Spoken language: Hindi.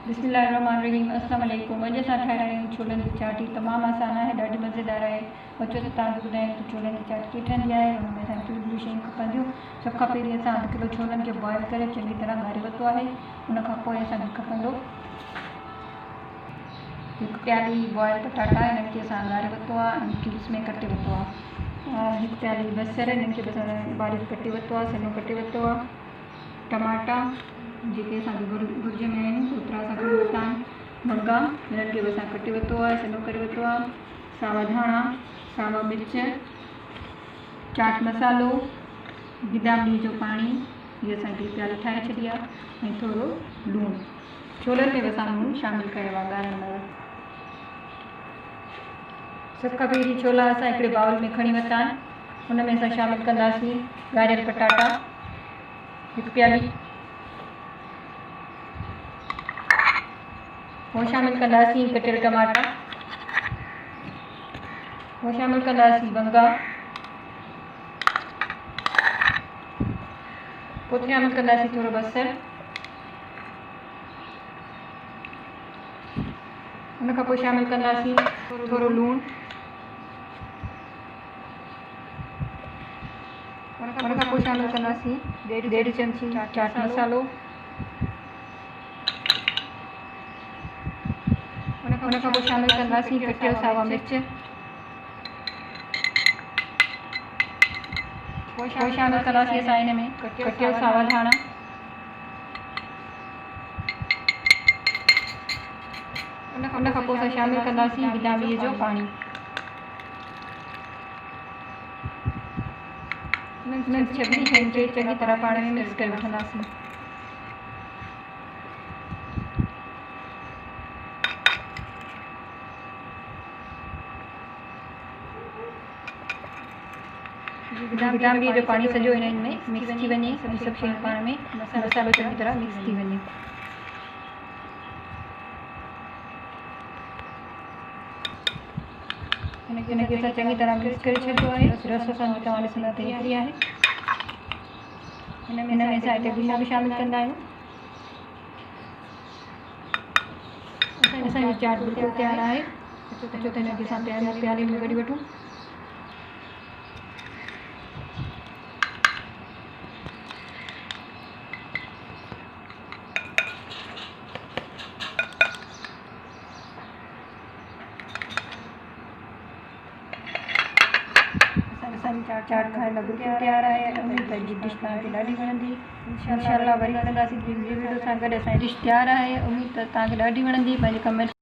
बिस्मिल्लाहिर्रहमानिर्रहीम। अस्सलाम वालेकुम। अॼु असां ठाहे रहिया आहियूं छोलनि जी चाटी। तमामु आसान आहे, ॾाढी मज़ेदार आहे। अचो त तव्हांखे ॿुधायां त छोलनि जी चाटी कीअं ठहंदी आहे। हुन में असांखे कहिड़ियूं शयूं खपंदियूं। सभ खां पहिरीं असां अधु किलो छोलनि खे बॉइल करे चङी तरह ॻारे वरितो आहे। हुन खां पोइ असांखे खपंदो हिकु प्याली बॉइल पटाटा, हिननि खे असां ॻारे वरितो आहे ऐं क्यूब्स में कटे वरितो आहे। हिकु प्याली बसर, हिननि खे बारीक कटे वरितो आहे, सन्हो कटे वरितो आहे। टमाटा जेके असांखे घुर्ज में आहिनि ओतिरा असां खणी वरिता आहिनि। वंगा, हिननि खे बि असां कटे वरितो आहे, सन्हो करे वरितो आहे। सावा धाणा, सावा मिर्च, चाट मसालो, गिदामिड़ी जो पाणी, इहे असांखे प्याली ठाहे छॾी आहे, ऐं थोरो लूणु। छोलनि में बि असां लूणु शामिलु कयो आहे ॻाढ़ण लाइ। सभ खां पहिरीं छोला असां हिकिड़े बाउल में खणी वरिता आहिनि। हुन में असां शामिलु कंदासीं ॻारियल पटाटा, हिकु प्याली, पोइ शामिलु कंदासीं कटियल टमाटा, पोइ शामिलु कंदासीं वंगा, पोइ शामिलु कंदासीं थोरो बसर, हुन खां पोइ शामिलु कंदासीं थोरो लूणु, हुन खां पोइ शामिलु कंदासीं 1.5 चमची चाट मसालो, हुन खां पोइ शामिलु कंदासीं कटियल सावा मिर्च, पोइ शामिलु कंदासीं असां हिन में कटियल सावा धाणा, हुन खां पोइ असां शामिलु कंदासीं गिदामिड़ीअ जो पाणी। हुननि सभिनी शयुनि खे चङी तरह पाणी में मिक्स करे वठंदासीं। गिदामिड़ीअ जो पाणी सॼो हिननि में मिक्स थी वञे ऐं सभु शयूं पाण में मसालो चङी तरह मिक्स थी वञे। हिनखे असां चङी तरह मिक्स करे छॾियो आहे। रस असांजो तव्हां ॾिसंदा त तयारी आहे। हिन में असां हिते गुल बि शामिलु कंदा आहियूं। असांजी चाट बिल्कुलु तयारु आहे। अचो त हिनखे असां प्याले में कढी वठूं। असांजी चाट खाइण लाइ बिल्कुलु तयारु आहे। उमेद आहे जी डिश तव्हांखे ॾाढी वणंदी। इंशाअल्लाह वरी मिलंदासीं वीडियो सां गॾु। असांजी डिश तयारु आहे। उमेद त तव्हांखे ॾाढी वणंदी। पंहिंजे कमेंट